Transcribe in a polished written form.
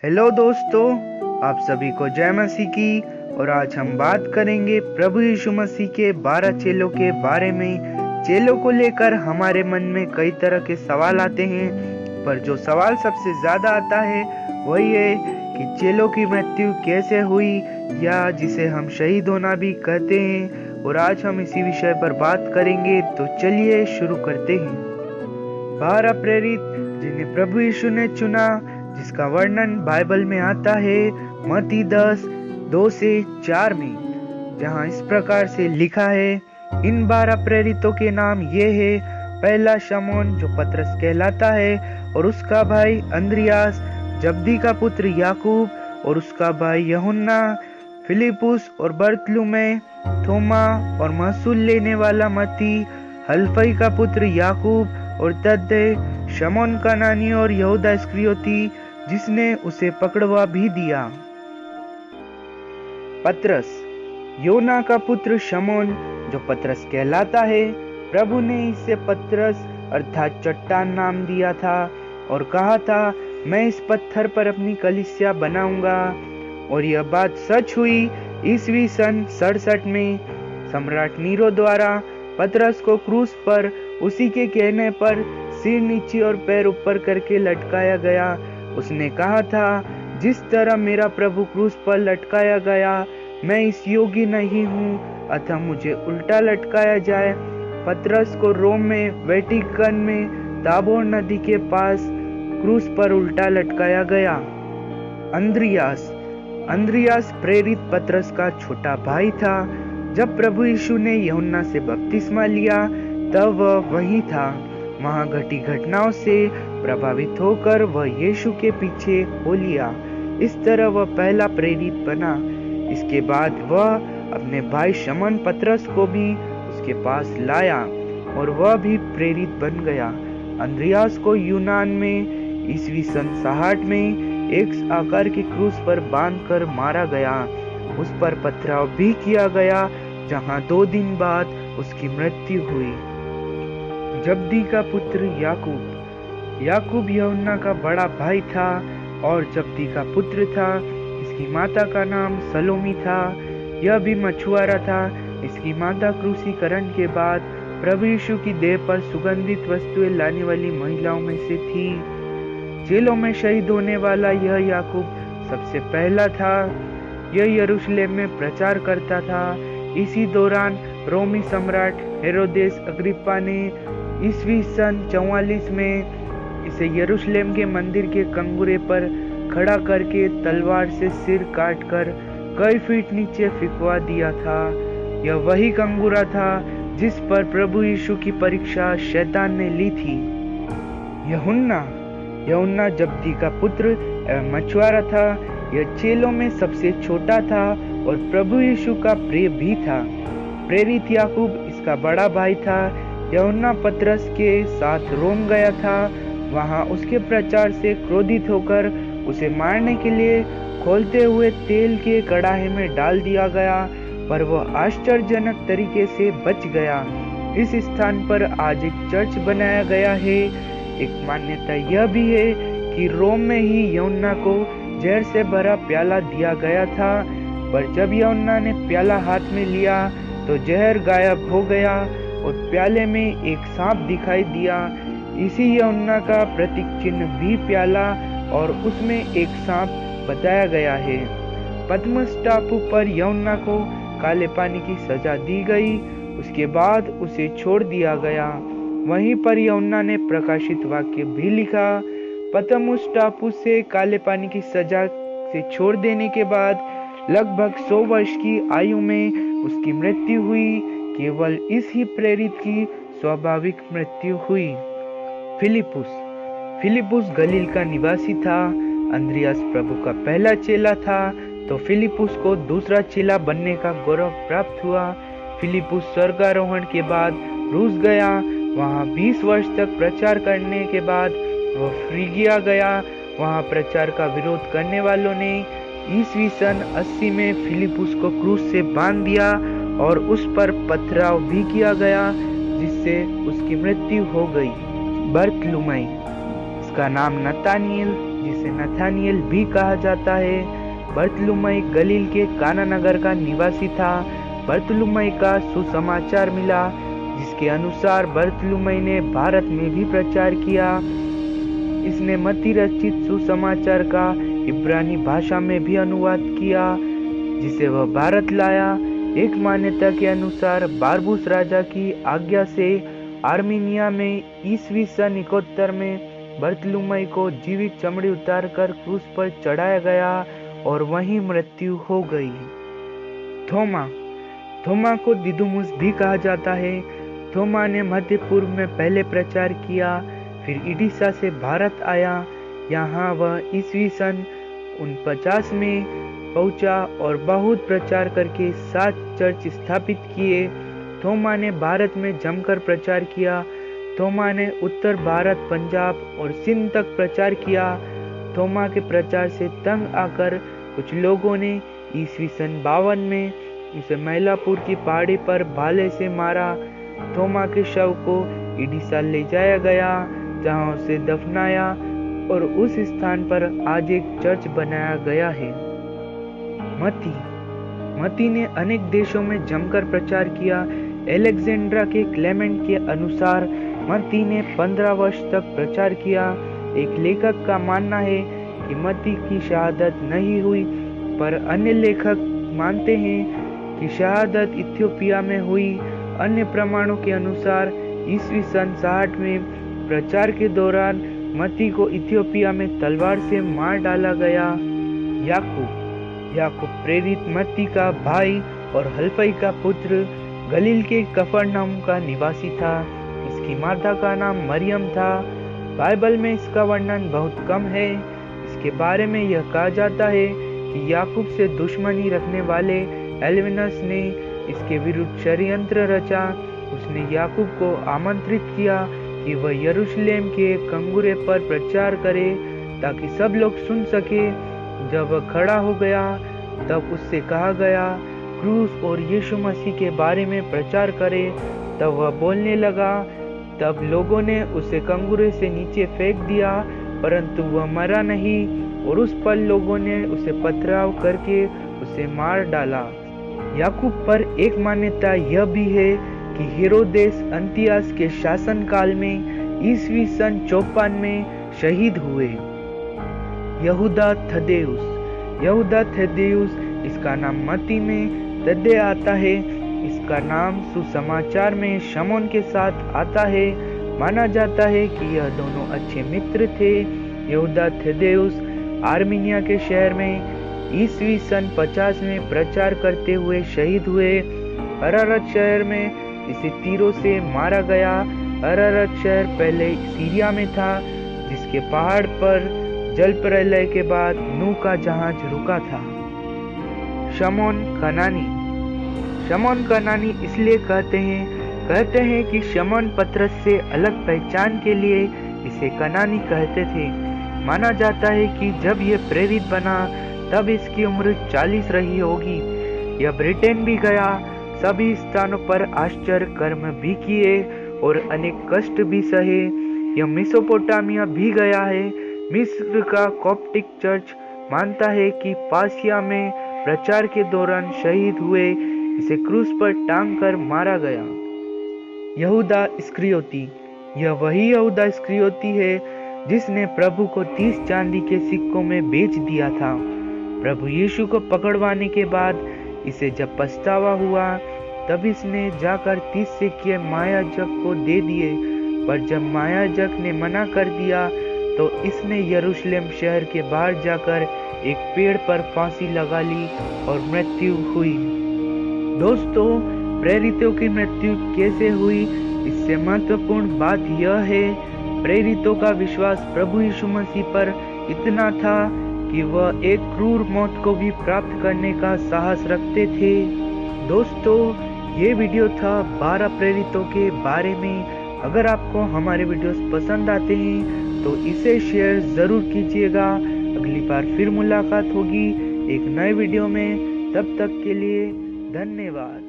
Hello दोस्तों, आप सभी को जय मसीह की। और आज हम बात करेंगे प्रभु यीशु मसीह के 12 चेलों के बारे में। चेलों को लेकर हमारे मन में कई तरह के सवाल आते हैं, पर जो सवाल सबसे ज्यादा आता है वही है कि चेलों की मृत्यु कैसे हुई, या जिसे हम शहीद होना भी कहते हैं। और आज हम इसी विषय पर बात करेंगे, तो चलिए शुरू करते हैं। 12 प्रेरित जिन्हें प्रभु यीशु ने चुना, जिसका वर्णन बाइबल में आता है मत्ती 10:2-4 में, जहां इस प्रकार से लिखा है। इन 12 प्रेरितों के नाम ये है। पहला शमौन, जो पतरस कहलाता है, और उसका भाई अंद्रियास, जब्दी का पुत्र याकूब और उसका भाई यूहन्ना, फिलिपुस और बरतुलमै, थोमा और महसूल लेने वाला मत्ती, हलफई का पुत्र याकूब और तद्दै, शमौन कनानी और यहूदा इस्करियोती, जिसने उसे पकड़वा भी दिया। पतरस, योना का पुत्र शमौन, जो पतरस कहलाता है। प्रभु ने इसे पतरस अर्थात चट्टान नाम दिया था और कहा था, मैं इस पत्थर पर अपनी कलीसिया बनाऊंगा। और यह बात सच हुई। ईस्वी सन 67 में सम्राट नीरो द्वारा पतरस को क्रूस पर उसी के कहने पर सिर नीचे और पैर ऊपर करके लटकाया गया। उसने कहा था, जिस तरह मेरा प्रभु क्रूस पर लटकाया गया, मैं इस योग्य नहीं हूँ, अतः मुझे उल्टा लटकाया जाए। पतरस को रोम में वेटिकन में ताबोर नदी के पास क्रूस पर उल्टा लटकाया गया। अंद्रियास प्रेरित पतरस का छोटा भाई था। जब प्रभु यीशु ने यूहन्ना से बपतिस्मा लिया, तब वह वही था। वहां घटी घटनाओं से प्रभावित होकर वह यीशु के पीछे हो लिया। इस तरह वह पहला प्रेरित बना। इसके बाद वह अपने भाई शमौन पतरस को भी उसके पास लाया और वह भी प्रेरित बन गया। अंद्रियास को यूनान में ईस्वी सन 60 में एक आकार की क्रूस पर बांधकर मारा गया। उस पर पथराव भी किया गया, जहां 2 दिन बाद उसकी मृत्यु हुई। जब्दी का पुत्र याकूब यूहन्ना का बड़ा भाई था और जब्दी का पुत्र था। इसकी माता का नाम सलोमी था। यह भी मछुआरा था। इसकी माता क्रूसीकरण के बाद प्रभु यीशु की देह पर सुगंधित वस्तुएं लाने वाली महिलाओं में से थी। जेलों में शहीद होने वाला यह याकूब सबसे पहला था। यह यरूशलेम में प्रचार करता था। इसी दौरान रोमी सम्राट हेरोदेस अग्रिप्पा ने ईस्वी सन 44 में इसे यरूशलेम के मंदिर के कंगूरे पर खड़ा करके तलवार से सिर काटकर कई फीट नीचे फिकवा दिया था। यह वही कंगूरा था जिस पर प्रभु यीशु की परीक्षा शैतान ने ली थी। यूहन्ना जब्दी का पुत्र एवं मछुआरा था। यह चेलों में सबसे छोटा था और प्रभु यीशु का प्रिय भी था। प्रेरित याकूब इसका बड़ा भाई था। यूहन्ना पतरस के साथ रोम गया था। वहां उसके प्रचार से क्रोधित होकर उसे मारने के लिए खोलते हुए तेल के कड़ाहे में डाल दिया गया, पर वह आश्चर्यजनक तरीके से बच गया। इस स्थान पर आज एक चर्च बनाया गया है। एक मान्यता यह भी है कि रोम में ही यूहन्ना को जहर से भरा प्याला दिया गया था, पर जब यूहन्ना ने प्याला हाथ में लिया तो जहर गायब हो गया और प्याले में एक सांप दिखाई दिया। इसी यूहन्ना का प्रतीक चिन्ह भी प्याला और उसमें एक सांप बताया गया है। पतमस टापू पर यूहन्ना को काले पानी की सजा दी गई। उसके बाद उसे छोड़ दिया गया। वहीं पर यूहन्ना ने प्रकाशित वाक्य भी लिखा। पतमुस टापू से काले पानी की सजा से छोड़ देने के बाद लगभग 100 वर्ष की आयु में उसकी मृत्यु हुई। केवल इस ही प्रेरित की स्वाभाविक मृत्यु हुई। फिलिपुस गलील का निवासी था। अंद्रियास प्रभु का पहला चेला था, तो फिलिपुस को दूसरा चेला बनने का गौरव प्राप्त हुआ। फिलिपुस स्वर्गारोहण के बाद रूस गया। वहां 20 वर्ष तक प्रचार करने के बाद वह फ्रीगिया गया। वहां प्रचार का विरोध करने वालों ने ईस्वी सन 80 में फिलिपुस को क्रूस से बांध दिया और उस पर पथराव भी किया गया, जिससे उसकी मृत्यु हो गई। बरतुलमै, इसका नाम नतानिएल, जिसे नथानिएल भी कहा जाता है। बरतुलमै गलील के काना नगर का निवासी था। बरतुलमै का सुसमाचार मिला, जिसके अनुसार बरतुलमै ने भारत में भी प्रचार किया। इसने मत्ती रचित सुसमाचार का इब्रानी भाषा में भी अनुवाद किया, जिसे वह भारत लाया। एक मान्यता के अनुसार बारबूस राजा की आज्ञा से आर्मीनिया में ईस्वी सन 71 में बरतुलमै को जीवित चमड़ी उतारकर क्रूस पर चढ़ाया गया और वहीं मृत्यु हो गई। थोमा को दिदुमुस भी कहा जाता है। थोमा ने मध्य पूर्व में पहले प्रचार किया, फिर इडिसा से भारत आया। यहाँ वह ईस्वी सन 49 में पहुंचा और बहुत प्रचार करके 7 चर्च स्थापित किए। थोमा ने भारत में जमकर प्रचार किया। थोमा ने उत्तर भारत, पंजाब और सिंध तक प्रचार किया। थोमा के प्रचार से तंग आकर कुछ लोगों ने ईस्वी सन 52 में उसे मैलापुर की पहाड़ी पर भाले से मारा। थोमा के शव को इडिसा ले जाया गया, जहां उसे दफनाया और उस स्थान पर आज एक चर्च बनाया गया है। मत्ती ने अनेक देशों में जमकर प्रचार किया। एलेक्जेंड्रा के क्लेमेंट के अनुसार मत्ती ने 15 वर्ष तक प्रचार किया। एक लेखक का मानना है कि मत्ती की शहादत नहीं हुई, पर अन्य लेखक मानते हैं कि शहादत इथियोपिया में हुई। अन्य प्रमाणों के अनुसार ईस्वी सन 60 में प्रचार के दौरान मत्ती को इथियोपिया में तलवार से मार डाला गया। याकूब प्रेरित मत्ती का भाई और हल्फई का पुत्र गलील के कफरनहूम का निवासी था। इसकी माता का नाम मरियम था। बाइबल में इसका वर्णन बहुत कम है। इसके बारे में यह कहा जाता है कि याकूब से दुश्मनी रखने वाले एल्विनस ने इसके विरुद्ध षड्यंत्र रचा। उसने याकूब को आमंत्रित किया कि वह यरूशलेम के कंगुरे पर प्रचार करे, ताकि सब लोग सुन सके। जब वह खड़ा हो गया, तब उससे कहा गया, क्रूस और यीशु मसीह के बारे में प्रचार करे। तब वह बोलने लगा। तब लोगों ने उसे कंगुरे से नीचे फेंक दिया, परंतु वह मरा नहीं और उस पर लोगों ने उसे पथराव करके उसे मार डाला। याकूब पर एक मान्यता यह भी है कि हेरोदेस अंतियास के शासनकाल में ईस्वी सन 54 में शहीद हुए। यहूदा थद्देयुस, इसका नाम मत्ती में तद्दे आता है। इसका नाम सुसमाचार में शमौन के साथ आता है। माना जाता है कि यह दोनों अच्छे मित्र थे। यहूदा थद्देयुस आर्मीनिया के शहर में ईस्वी सन 50 में प्रचार करते हुए शहीद हुए। अरारत शहर में इसे तीरों से मारा गया। अरारत शहर पहले सीरिया में था, जिसके पहाड़ पर जल प्रलय के बाद नूह का जहाज रुका था। शमौन कनानी इसलिए कहते हैं कि शमौन पतरस से अलग पहचान के लिए इसे कनानी कहते थे। माना जाता है कि जब यह प्रेरित बना तब इसकी उम्र 40 रही होगी। यह ब्रिटेन भी गया, सभी स्थानों पर आश्चर्य कर्म भी किए और अनेक कष्ट भी सहे। यह मेसोपोटामिया भी गया है। मिस्र का कॉप्टिक चर्च मानता है कि पासिया में प्रचार के दौरान शहीद हुए। इसे क्रूस पर टांग कर मारा गया। यहूदा इस्करियोती, यह वही यहूदा इस्करियोती है जिसने प्रभु को 30 चांदी के सिक्कों में बेच दिया था। प्रभु यीशु को पकड़वाने के बाद इसे जब पछतावा हुआ, तब इसने जाकर 30 सिक्के महायाजक को दे दिए। पर जब महायाजक ने मना कर दिया, तो इसने यरूशलेम शहर के बाहर जाकर एक पेड़ पर फांसी लगा ली और मृत्यु हुई। दोस्तों, प्रेरितों की मृत्यु कैसे हुई, इससे महत्वपूर्ण बात यह है, प्रेरितों का विश्वास प्रभु यीशु मसीह पर इतना था कि वह एक क्रूर मौत को भी प्राप्त करने का साहस रखते थे। दोस्तों, ये वीडियो था 12 प्रेरितों के बारे में। अगर आपको हमारे वीडियोस पसंद आते हैं तो इसे शेयर जरूर कीजिएगा। अगली बार फिर मुलाकात होगी एक नए वीडियो में। तब तक के लिए धन्यवाद।